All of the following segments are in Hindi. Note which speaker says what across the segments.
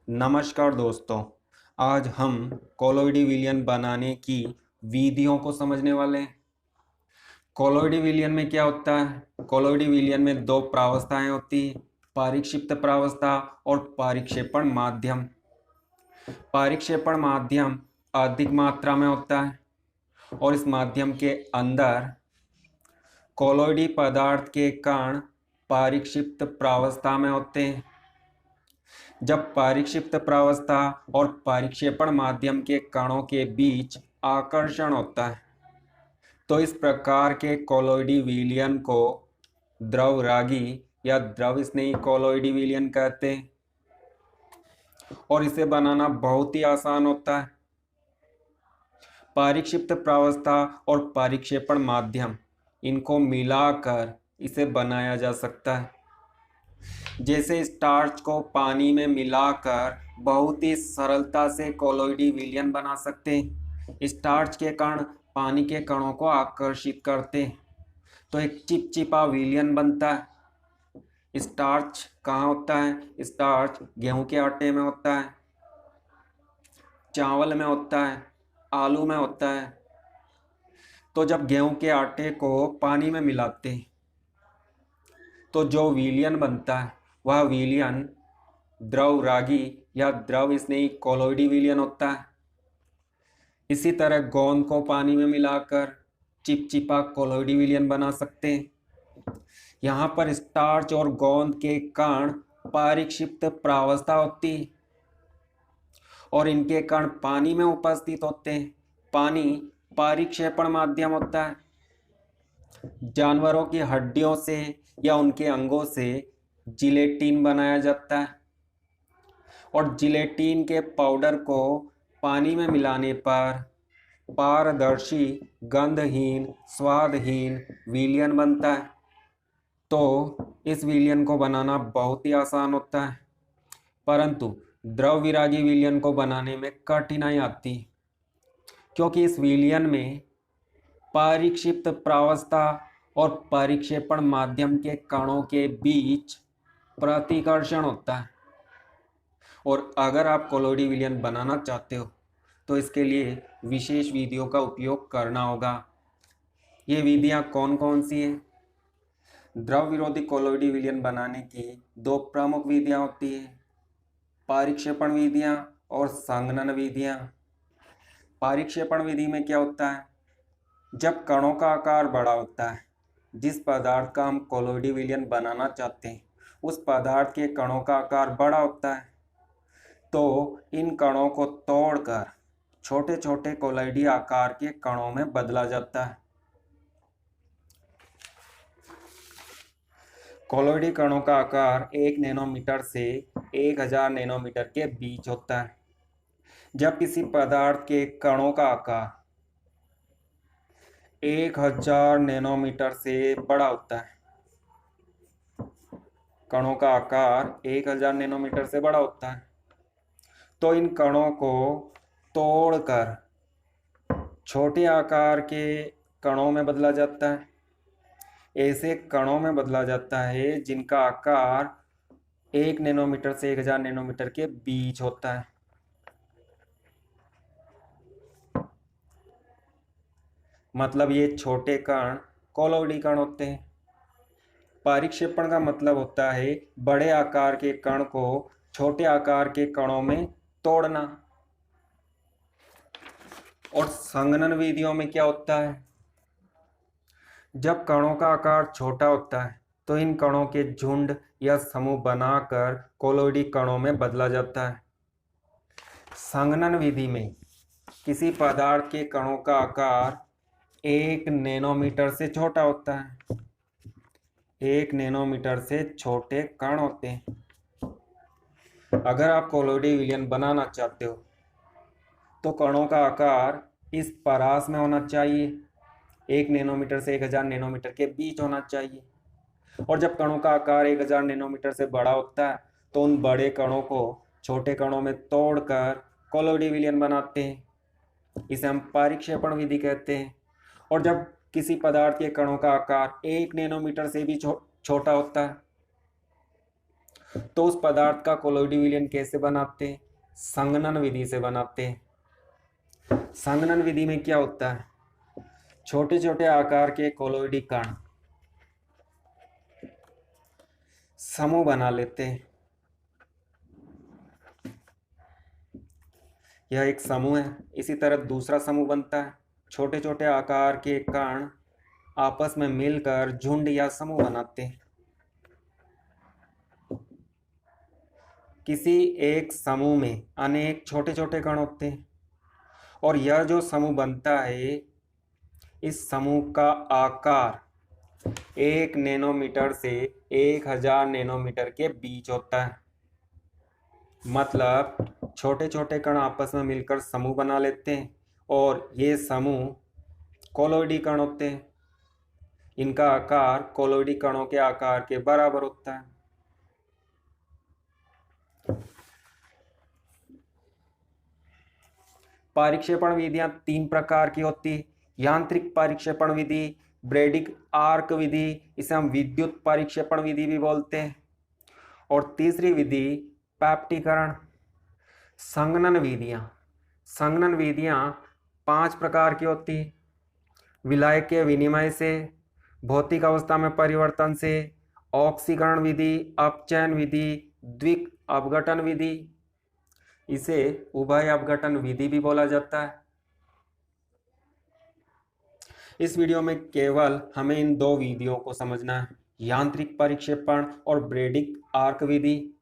Speaker 1: नमस्कार दोस्तों। आज हम कोलोइडी विलयन बनाने की विधियों को समझने वाले हैं। कोलोइडी विलयन में क्या होता है? कोलोइडी विलयन में दो प्रावस्थाएं होती हैं, पारिक्षिप्त प्रावस्था और पारिक्षेपण माध्यम। पारिक्षेपण माध्यम अधिक मात्रा में होता है और इस माध्यम के अंदर कोलोइडी पदार्थ के कण पारिक्षिप्त प्रावस्था में होते हैं। जब पारिक्षिप्त प्रावस्था और पारिक्षेपण माध्यम के कणों के बीच आकर्षण होता है तो इस प्रकार के कोलोइडी विलयन को द्रवरागी या द्रव स्नेही कोलोइडी विलयन कहते हैं और इसे बनाना बहुत ही आसान होता है। पारिक्षिप्त प्रावस्था और पारिक्षेपण माध्यम इनको मिलाकर इसे बनाया जा सकता है। जैसे स्टार्च को पानी में मिलाकर बहुत ही सरलता से कोलोइडी विलयन बना सकते हैं। स्टार्च के कण पानी के कणों को आकर्षित करते हैं तो एक चिपचिपा विलयन बनता है। स्टार्च कहाँ होता है? स्टार्च गेहूं के आटे में होता है, चावल में होता है, आलू में होता है। तो जब गेहूं के आटे को पानी में मिलाते हैं तो जो विलयन बनता है वह विलयन द्रवरागी या द्रव स्नेही कोलोइडी विलयन होता है। इसी तरह गोंद को पानी में मिलाकर चिपचिपा कोलोइडी विलयन बना सकते हैं। यहाँ पर स्टार्च और गोंद के कण पारिक्षिप्त प्रावस्था होती है और इनके कण पानी में उपस्थित होते हैं। पानी पारिक्षेपण माध्यम होता है। जानवरों की हड्डियों से या उनके अंगों से जिलेटिन बनाया जाता है और जिलेटिन के पाउडर को पानी में मिलाने पर पारदर्शी गंधहीन स्वादहीन विलयन बनता है। तो इस विलयन को बनाना बहुत ही आसान होता है, परंतु द्रव विरागी विलयन को बनाने में कठिनाई आती है क्योंकि इस विलयन में पारिक्षिप्त प्रावस्था और पारिक्षेपण माध्यम के कणों के बीच प्रतिकर्षण होता है। और अगर आप कोलोइडी विलयन बनाना चाहते हो तो इसके लिए विशेष विधियों का उपयोग करना होगा। ये विधियां कौन कौन सी हैं? द्रव विरोधी कोलोइडी विलयन बनाने की दो प्रमुख विधियां होती है, पारिक्षेपण विधियां और संघनन विधियां। पारिक्षेपण विधि में क्या होता है? जब कणों का आकार बड़ा होता है, जिस पदार्थ का हम कोलोइडी विलयन बनाना चाहते हैं उस पदार्थ के कणों का आकार बड़ा होता है तो इन कणों को तोड़कर छोटे छोटे कोलोइडी आकार के कणों में बदला जाता है। कोलोइडी कणों का आकार 1 नैनोमीटर से 1000 नैनोमीटर के बीच होता है। जब किसी पदार्थ के कणों का आकार 1000 नैनोमीटर से बड़ा होता है, कणों का आकार 1000 नैनोमीटर से बड़ा होता है तो इन कणों को तोड़कर छोटे आकार के कणों में बदला जाता है। ऐसे कणों में बदला जाता है जिनका आकार 1 नैनोमीटर से 1000 नैनोमीटर के बीच होता है। मतलब ये छोटे कण कोलोइडी कण होते हैं। पारिक्षेपण का मतलब होता है बड़े आकार के कण को छोटे आकार के कणों में तोड़ना। और संघनन विधियों में क्या होता है? जब कणों का आकार छोटा होता है तो इन कणों के झुंड या समूह बनाकर कोलोइडी कणों में बदला जाता है। संघनन विधि में किसी पदार्थ के कणों का आकार 1 नैनोमीटर से छोटा होता है। 1 नैनोमीटर से छोटे कण होते हैं। अगर आप कोलोइडी विलयन बनाना चाहते हो तो कणों का आकार इस परास में होना चाहिए, 1 नैनोमीटर से 1000 नैनोमीटर के बीच होना चाहिए। और जब कणों का आकार 1000 नैनोमीटर से बड़ा होता है तो उन बड़े कणों को छोटे कणों में तोड़कर कोलोइडी विलयन बनाते हैं। इसे हम पारिक्षेपण विधि कहते हैं। और जब किसी पदार्थ के कणों का आकार 1 नैनोमीटर से भी छोटा होता है तो उस पदार्थ का कोलोइडी विलयन कैसे बनाते हैं? संघनन विधि से बनाते हैं। संघनन विधि में क्या होता है? छोटे छोटे आकार के कोलोइडी कण समूह बना लेते हैं। यह एक समूह है। इसी तरह दूसरा समूह बनता है। छोटे छोटे आकार के कण आपस में मिलकर झुंड या समूह बनाते हैं। किसी एक समूह में अनेक छोटे छोटे कण होते हैं और यह जो समूह बनता है, इस समूह का आकार 1 नैनोमीटर से 1000 नैनोमीटर के बीच होता है। मतलब छोटे छोटे कण आपस में मिलकर समूह बना लेते हैं और ये समूह कोलोइडी कण होते हैं। इनका आकार कोलोइडी कणों के आकार के बराबर होता है। पारिक्षेपण विधियां 3 प्रकार की होती है। यांत्रिक पारिक्षेपण विधि, ब्रेडिक आर्क विधि, इसे हम विद्युत पारिक्षेपण विधि भी बोलते हैं, और तीसरी विधि पैप्टीकरण। संघनन विधियां 5 प्रकार की होती है। विलायक के विनिमय से, भौतिक अवस्था में परिवर्तन से, ऑक्सीकरण विधि, अपचयन विधि, द्विक अपघटन विधि, इसे उभय अपघटन विधि भी बोला जाता है। इस वीडियो में केवल हमें इन 2 विधियों को समझना है, यांत्रिक परिक्षेपण और ब्रेडिक आर्क विधि।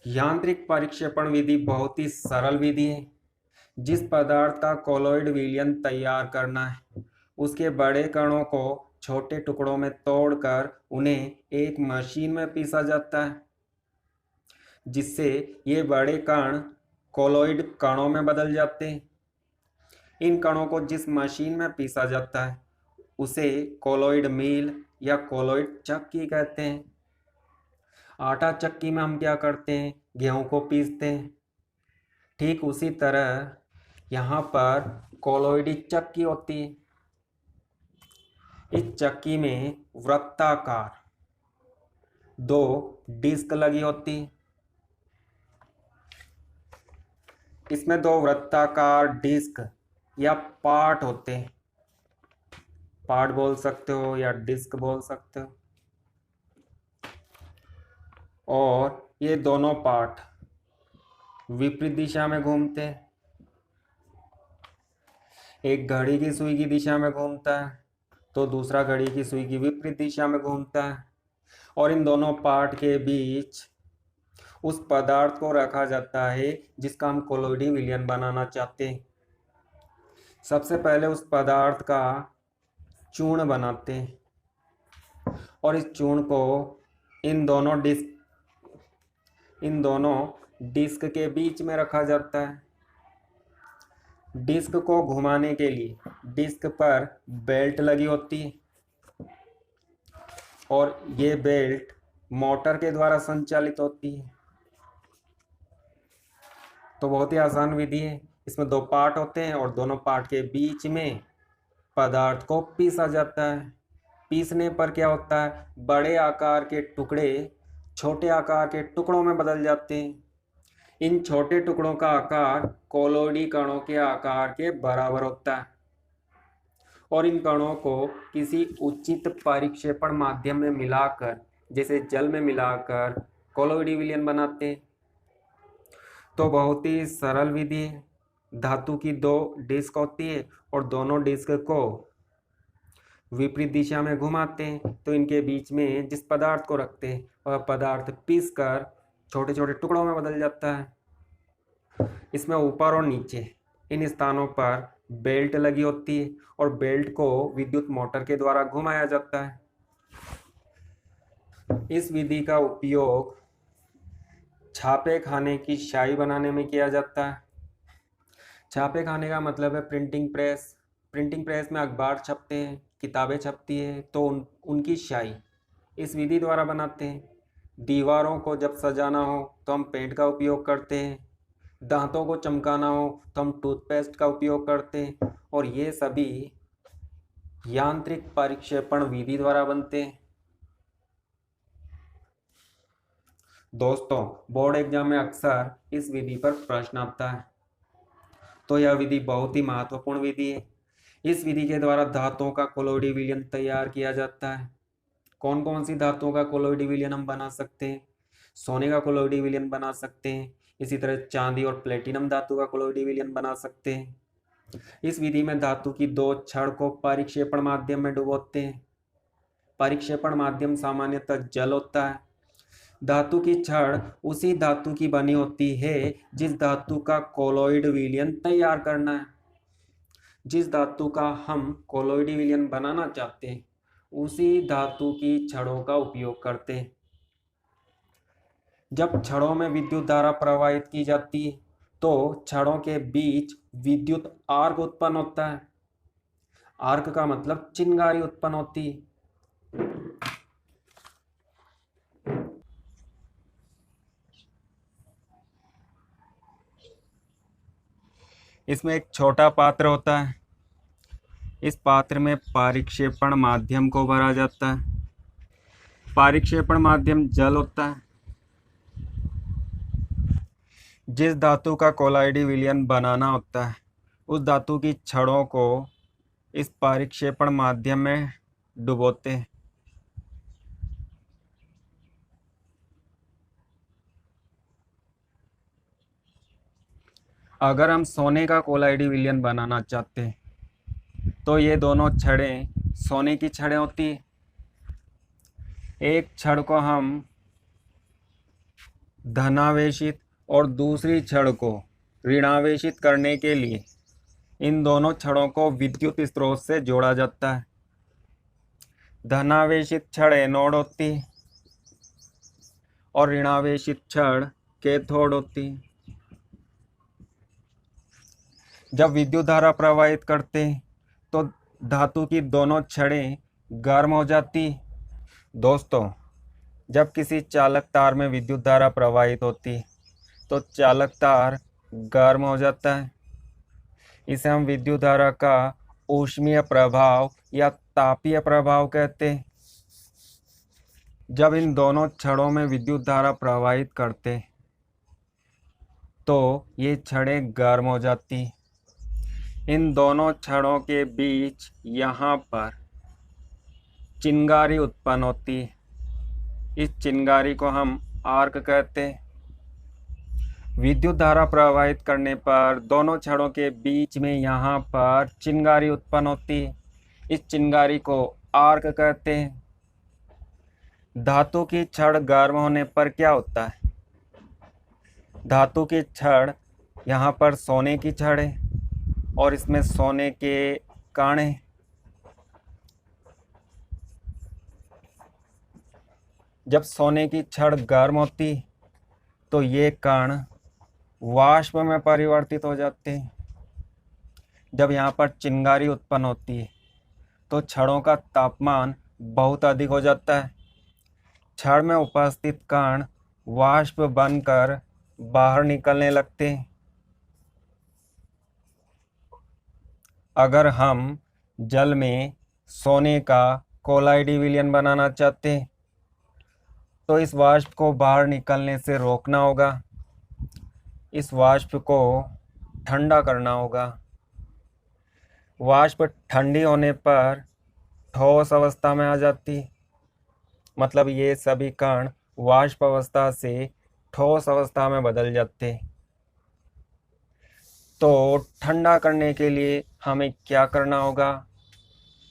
Speaker 1: यांत्रिक परिक्षेपण विधि बहुत ही सरल विधि है। जिस पदार्थ का कोलोइड विलयन तैयार करना है, उसके बड़े कणों को छोटे टुकड़ों में तोड़कर उन्हें एक मशीन में पीसा जाता है, जिससे ये बड़े कण कोलोइड कणों में बदल जाते हैं। इन कणों को जिस मशीन में पीसा जाता है उसे कोलोइड मील या कोलोइड चक्की कहते हैं। आटा चक्की में हम क्या करते हैं? गेहूं को पीसते हैं। ठीक उसी तरह यहाँ पर कोलोइडी चक्की होती है। इस चक्की में वृत्ताकार 2 डिस्क लगी होती है। इसमें 2 वृत्ताकार डिस्क या पार्ट होते हैं। पार्ट बोल सकते हो या डिस्क बोल सकते हो। और ये दोनों पार्ट विपरीत दिशा में घूमते हैं। एक घड़ी की सुई की दिशा में घूमता है तो दूसरा घड़ी की सुई की विपरीत दिशा में घूमता है, और इन दोनों पार्ट के बीच उस पदार्थ को रखा जाता है जिसका हम कोलोइडी विलयन बनाना चाहते हैं। सबसे पहले उस पदार्थ का चूर्ण बनाते हैं और इस चूर्ण को इन दोनों डिस्क के बीच में रखा जाता है। डिस्क को घुमाने के लिए डिस्क पर बेल्ट लगी होती है और ये बेल्ट मोटर के द्वारा संचालित होती है। तो बहुत ही आसान विधि है। इसमें 2 पार्ट होते हैं और दोनों पार्ट के बीच में पदार्थ को पीसा जाता है। पीसने पर क्या होता है? बड़े आकार के टुकड़े छोटे आकार के टुकड़ों में बदल जाते हैं। इन छोटे टुकड़ों का आकार कोलोइडी कणों के आकार के बराबर होता है और इन कणों को किसी उचित परिक्षेपण माध्यम में मिलाकर, जैसे जल में मिलाकर, कोलोइडी विलयन बनाते हैं। तो बहुत ही सरल विधि है। धातु की 2 डिस्क होती है और दोनों डिस्क को विपरीत दिशा में घुमाते हैं तो इनके बीच में जिस पदार्थ को रखते हैं वह पदार्थ पीसकर छोटे छोटे टुकड़ों में बदल जाता है। इसमें ऊपर और नीचे इन स्थानों पर बेल्ट लगी होती है और बेल्ट को विद्युत मोटर के द्वारा घुमाया जाता है। इस विधि का उपयोग छापे खाने की स्याही बनाने में किया जाता है। छापे खाने का मतलब है प्रिंटिंग प्रेस। प्रिंटिंग प्रेस में अखबार छपते हैं, किताबें छपती है, तो उनकी स्याही इस विधि द्वारा बनाते हैं। दीवारों को जब सजाना हो तो हम पेंट का उपयोग करते हैं। दांतों को चमकाना हो तो हम टूथपेस्ट का उपयोग करते हैं, और ये सभी यांत्रिक परिक्षेपण विधि द्वारा बनते हैं। दोस्तों, बोर्ड एग्जाम में अक्सर इस विधि पर प्रश्न आता है, तो यह विधि बहुत ही महत्वपूर्ण विधि है। इस विधि के द्वारा धातुओं का कोलोइडी विलयन तैयार किया जाता है। कौन कौन सी धातुओं का कोलोइडी विलयन हम बना सकते हैं? सोने का कोलोइडी विलयन बना सकते हैं, इसी तरह चांदी और प्लेटिनम धातु का कोलोइडी विलयन बना सकते हैं। इस विधि में धातु की दो छड़ को परिक्षेपण माध्यम में डुबोते हैं। परिक्षेपण माध्यम सामान्यतः जल होता है। धातु की छड़ उसी धातु की बनी होती है जिस धातु का कोलोइड विलयन तैयार करना है। जिस धातु का हम कोलोइड विलयन बनाना चाहते हैं उसी धातु की छड़ों का उपयोग करते हैं। जब छड़ों में विद्युत धारा प्रवाहित की जाती है तो छड़ों के बीच विद्युत आर्क उत्पन्न होता है। आर्क का मतलब चिंगारी उत्पन्न होती है। इसमें एक छोटा पात्र होता है। इस पात्र में परिक्षेपण माध्यम को भरा जाता है। परिक्षेपण माध्यम जल होता है। जिस धातु का कोलाइडी विलयन बनाना होता है उस धातु की छड़ों को इस परिक्षेपण माध्यम में डुबोते हैं। अगर हम सोने का कोलाइडी विलयन बनाना चाहते हैं तो ये दोनों छड़ें सोने की छड़ें होती है। एक छड़ को हम धनावेशित और दूसरी छड़ को ऋणावेशित करने के लिए इन दोनों छड़ों को विद्युत स्रोत से जोड़ा जाता है। धनावेशित छड़ एनोड होती है और ऋणावेशित छड़ कैथोड होती है। जब विद्युत धारा प्रवाहित करते हैं तो धातु की दोनों छड़ें गर्म हो जाती। दोस्तों, जब किसी चालक तार में विद्युत धारा प्रवाहित होती तो चालक तार गर्म हो जाता है। इसे हम विद्युत धारा का ऊष्मीय प्रभाव या तापीय प्रभाव कहते हैं। जब इन दोनों छड़ों में विद्युत धारा प्रवाहित करते तो ये छड़ें गर्म हो जाती। इन दोनों छड़ों के बीच यहाँ पर चिंगारी उत्पन्न होती है। इस चिंगारी को हम आर्क कहते हैं। विद्युत धारा प्रवाहित करने पर दोनों छड़ों के बीच में यहाँ पर चिंगारी उत्पन्न होती है। इस चिंगारी को आर्क कहते हैं। धातु की छड़ गर्म होने पर क्या होता है? धातु की छड़, यहाँ पर सोने की छड़ है और इसमें सोने के कण हैं। जब सोने की छड़ गर्म होती तो ये कण वाष्प में परिवर्तित हो जाते हैं। जब यहाँ पर चिंगारी उत्पन्न होती है तो छड़ों का तापमान बहुत अधिक हो जाता है। छड़ में उपस्थित कण वाष्प बनकर बाहर निकलने लगते हैं। अगर हम जल में सोने का कोलाइडी विलयन बनाना चाहते हैं तो इस वाष्प को बाहर निकलने से रोकना होगा। इस वाष्प को ठंडा करना होगा। वाष्प ठंडी होने पर ठोस अवस्था में आ जाती, मतलब ये सभी कण वाष्प अवस्था से ठोस अवस्था में बदल जाते। तो ठंडा करने के लिए हमें क्या करना होगा?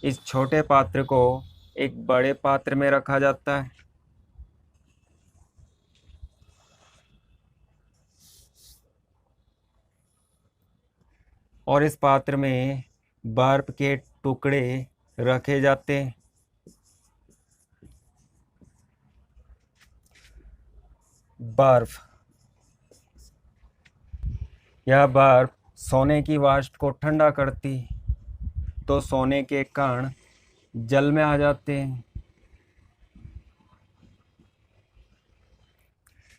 Speaker 1: इस छोटे पात्र को एक बड़े पात्र में रखा जाता है। और इस पात्र में बर्फ के टुकड़े रखे जाते हैं। बर्फ, यह बर्फ सोने की वाष्प को ठंडा करती तो सोने के कण जल में आ जाते हैं।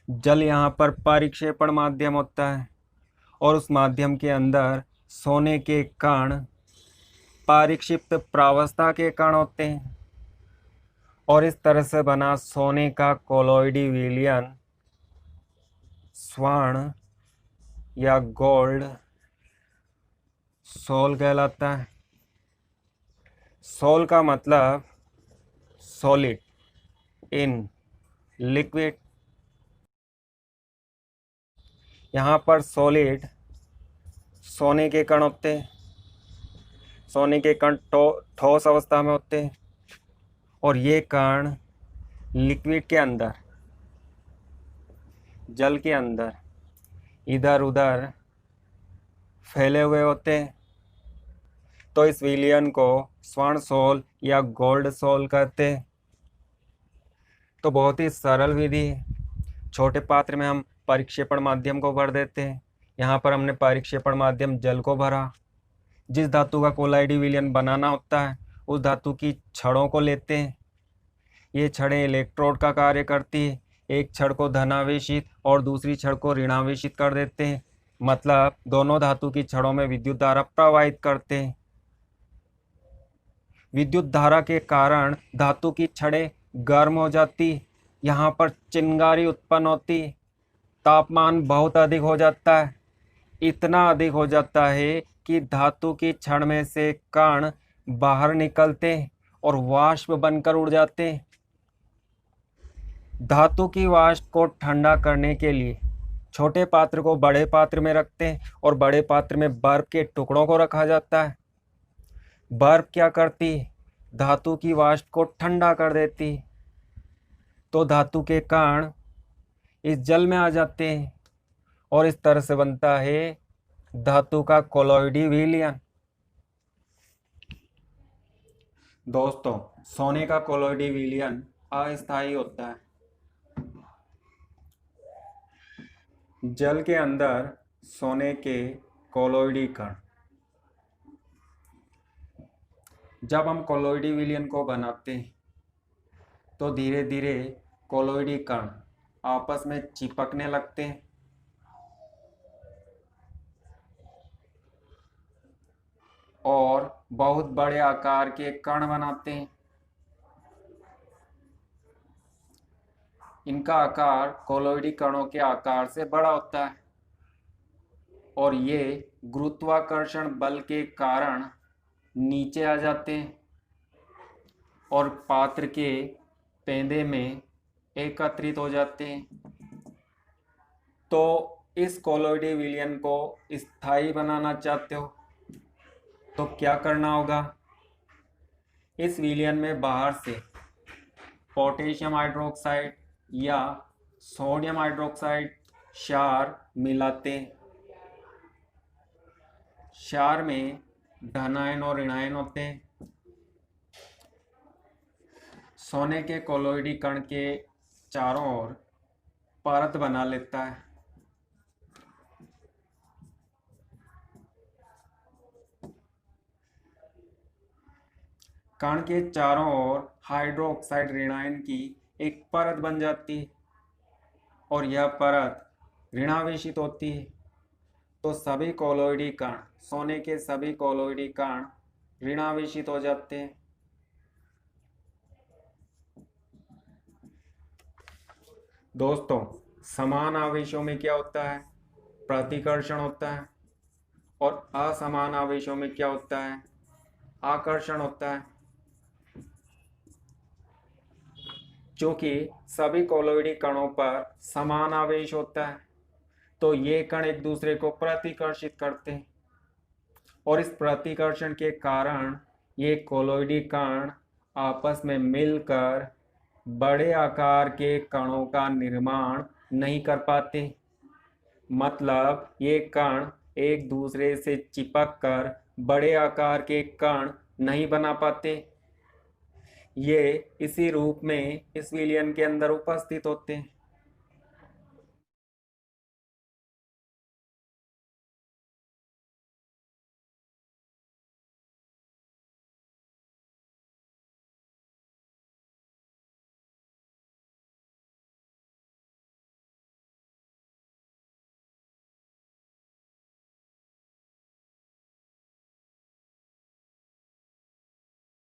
Speaker 1: जल यहाँ पर परिक्षेपण माध्यम होता है और उस माध्यम के अंदर सोने के कण परिक्षिप्त प्रावस्था के कण होते हैं और इस तरह से बना सोने का कोलोइडी विलयन स्वर्ण या गोल्ड सोल कहलाता है। सोल का मतलब सॉलिड, इन, लिक्विड। यहाँ पर सॉलिड सोने के कण होते हैं, सोने के कण ठोस अवस्था में होते हैं, और ये कण लिक्विड के अंदर, जल के अंदर इधर उधर फैले हुए होते हैं। तो इस विलयन को स्वर्ण सोल या गोल्ड सोल कहते हैं। तो बहुत ही सरल विधि है। छोटे पात्र में हम परिक्षेपण माध्यम को भर देते हैं। यहाँ पर हमने परिक्षेपण माध्यम जल को भरा। जिस धातु का कोलाइडी विलयन बनाना होता है उस धातु की छड़ों को लेते हैं। ये छड़ें इलेक्ट्रोड का कार्य करती है। एक छड़ को धनावेशित और दूसरी छड़ को ऋणावेशित कर देते हैं, मतलब दोनों धातु की छड़ों में विद्युत धारा प्रवाहित करते हैं। विद्युत धारा के कारण धातु की छड़ें गर्म हो जाती, यहाँ पर चिंगारी उत्पन्न होती, तापमान बहुत अधिक हो जाता है। इतना अधिक हो जाता है कि धातु की छड़ में से कण बाहर निकलते और वाष्प बनकर उड़ जाते। धातु की वाष्प को ठंडा करने के लिए छोटे पात्र को बड़े पात्र में रखते हैं और बड़े पात्र में बर्फ के टुकड़ों को रखा जाता है। बर्फ क्या करती है? धातु की वाष्प को ठंडा कर देती, तो धातु के कण इस जल में आ जाते हैं और इस तरह से बनता है धातु का कोलॉइडी विलयन। दोस्तों, सोने का कोलॉइडी विलयन अस्थायी होता है। जल के अंदर सोने के कोलॉइडी कण, जब हम कोलॉइडी विलयन को बनाते हैं तो धीरे धीरे कोलॉइडी कण आपस में चिपकने लगते हैं और बहुत बड़े आकार के कण बनाते हैं। इनका आकार कोलॉइडी कणों के आकार से बड़ा होता है और ये गुरुत्वाकर्षण बल के कारण नीचे आ जाते हैं और पात्र के पेंदे में एकत्रित हो जाते हैं। तो इस कोलॉइडी विलयन को स्थायी बनाना चाहते हो तो क्या करना होगा? इस विलयन में बाहर से पोटेशियम हाइड्रोक्साइड या सोडियम हाइड्रोक्साइड क्षार मिलाते हैं। क्षार में धनायन और ऋणायन होते हैं। सोने के कोलॉइडी कण के चारों ओर परत बना लेता है। कण के चारों ओर हाइड्रोक्साइड ऋणायन की एक परत बन जाती है और यह परत ऋणावेशित होती है। तो सभी कोलॉइडी कण, सोने के सभी कोलॉइडी कण ऋणावेशित हो जाते हैं। दोस्तों, समान आवेशों में क्या होता है? प्रतिकर्षण होता है और असमान आवेशों में क्या होता है? आकर्षण होता है। क्योंकि सभी कोलॉइडी कणों पर समान आवेश होता है तो ये कण एक दूसरे को प्रतिकर्षित करते हैं और इस प्रतिकर्षण के कारण ये कोलॉइडी कण आपस में मिलकर बड़े आकार के कणों का निर्माण नहीं कर पाते। मतलब ये कण एक दूसरे से चिपक कर बड़े आकार के कण नहीं बना पाते। ये इसी रूप में इस विलयन के अंदर उपस्थित होते हैं।